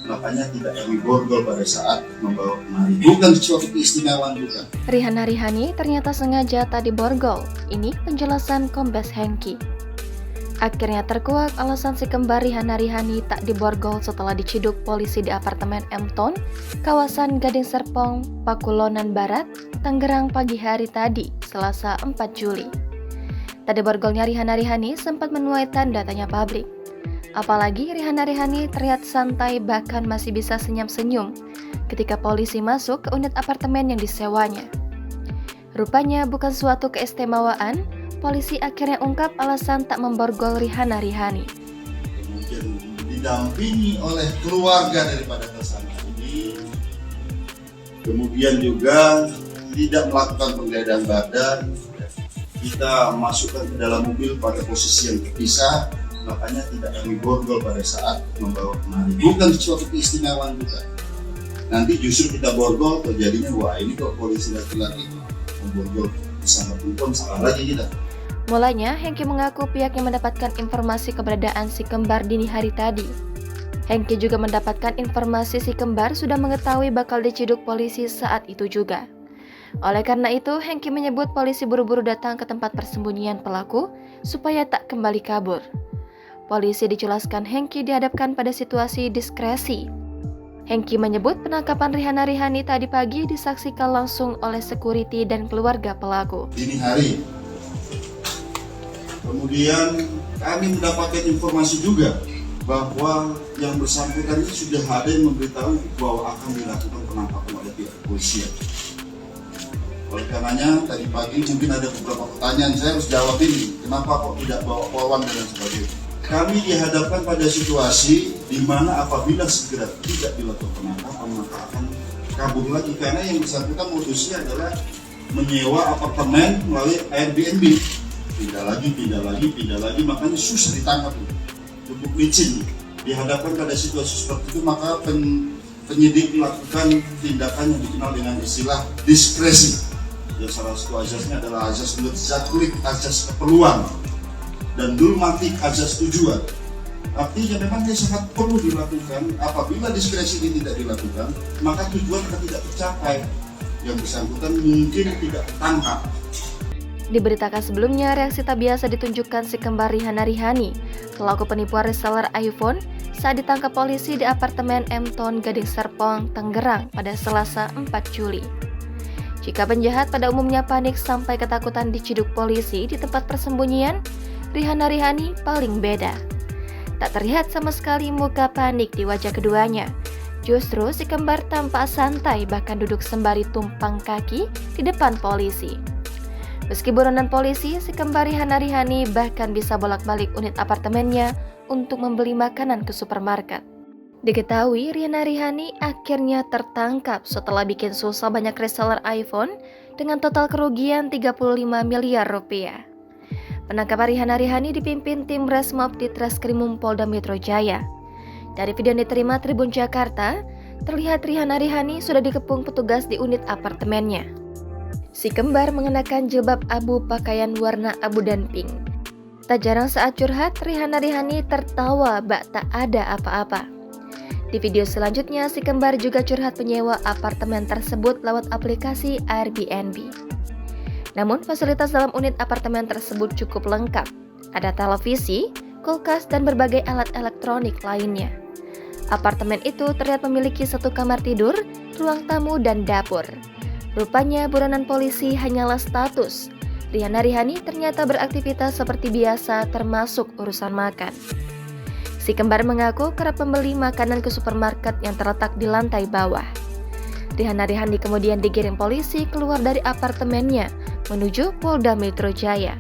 makanya tidak kami borgol pada saat membawa kemari. Bukan suatu keistimewaan juga. Rihan Harihani ternyata sengaja tak diborgol. Ini penjelasan Kombes Hengki. Akhirnya terkuak alasan si kembar Rihan Harihani tak diborgol setelah diciduk polisi di apartemen M-Town, kawasan Gading Serpong, Pakulonan Barat, Tangerang pagi hari tadi, Selasa 4 Juli. Tak diborgolnya Rihan Harihani sempat menuai tanda tanya publik. Apalagi Rihan Harihani terlihat santai bahkan masih bisa senyum-senyum ketika polisi masuk ke unit apartemen yang disewanya. Rupanya bukan suatu keistimewaan, polisi akhirnya ungkap alasan tak memborgol Rihan Harihani. Kemudian didampingi oleh keluarga daripada tersangka ini, kemudian juga tidak melakukan penggeledahan badan, kita masukkan ke dalam mobil pada posisi yang terpisah, makanya tidak kami borgol pada saat membawa kemari. Bukan suatu keistimewaan juga. Nanti justru kita borgol, terjadinya wah ini kok polisi laki-laki memborgol bersama perempuan, salah lagi kita. Mulanya, Hengki mengaku pihaknya mendapatkan informasi keberadaan si kembar dini hari tadi. Hengki juga mendapatkan informasi si kembar sudah mengetahui bakal diciduk polisi saat itu juga. Oleh karena itu, Hengki menyebut polisi buru-buru datang ke tempat persembunyian pelaku supaya tak kembali kabur. Polisi dijelaskan Hengki dihadapkan pada situasi diskresi. Hengki menyebut penangkapan Rihan Harihani tadi pagi disaksikan langsung oleh security dan keluarga pelaku. Dini hari. Kemudian kami mendapatkan informasi juga bahwa yang bersangkutan ini sudah ada yang memberitahu bahwa akan dilakukan penangkapan oleh pihak kepolisian. Oleh karenanya tadi pagi mungkin ada beberapa pertanyaan saya harus jawab ini. Kenapa kok tidak bawa polwan dan sebagainya? Kami dihadapkan pada situasi di mana apabila segera tidak dilakukan penangkapan maka akan kabur lagi karena yang bersangkutan modusnya adalah menyewa apartemen melalui Airbnb. Tidak lagi, makanya susah ditangkap. Cukup licin. Dihadapkan pada situasi seperti itu maka penyidik melakukan tindakan yang dikenal dengan istilah diskresi. Ya, salah satu azasnya adalah azas mutlak, azas keperluan, dan dulmatik azas tujuan. Artinya memang ini sangat perlu dilakukan. Apabila diskresi ini tidak dilakukan, maka tujuan akan tidak tercapai. Yang bersangkutan mungkin tidak tertangkap. Diberitakan sebelumnya, reaksi tak biasa ditunjukkan si kembar Rihan Harihani, pelaku penipuan reseller iPhone, saat ditangkap polisi di apartemen M-Town Gading Serpong, Tangerang pada Selasa 4 Juli. Jika penjahat pada umumnya panik sampai ketakutan diciduk polisi di tempat persembunyian, Rihan Harihani paling beda. Tak terlihat sama sekali muka panik di wajah keduanya. Justru si kembar tampak santai bahkan duduk sembari tumpang kaki di depan polisi. Meski buronan polisi, si kembar Rihan Harihani bahkan bisa bolak-balik unit apartemennya untuk membeli makanan ke supermarket. Diketahui Rihan Harihani akhirnya tertangkap setelah bikin susah banyak reseller iPhone dengan total kerugian 35 miliar rupiah. Penangkapan Rihan Harihani dipimpin tim Resmob di Treskrimum Polda Metro Jaya. Dari video yang diterima Tribun Jakarta, terlihat Rihan Harihani sudah dikepung petugas di unit apartemennya. Si kembar mengenakan jilbab abu pakaian warna abu dan pink. Tak jarang saat curhat, Rihan Harihani tertawa bak tak ada apa-apa. Di video selanjutnya, si kembar juga curhat penyewa apartemen tersebut lewat aplikasi Airbnb. Namun, fasilitas dalam unit apartemen tersebut cukup lengkap. Ada televisi, kulkas, dan berbagai alat elektronik lainnya. Apartemen itu terlihat memiliki satu kamar tidur, ruang tamu, dan dapur. Rupanya buronan polisi hanyalah status. Rihan Harihani ternyata beraktivitas seperti biasa termasuk urusan makan. Si kembar mengaku kerap membeli makanan ke supermarket yang terletak di lantai bawah. Rihan Harihani kemudian digiring polisi keluar dari apartemennya menuju Polda Metro Jaya.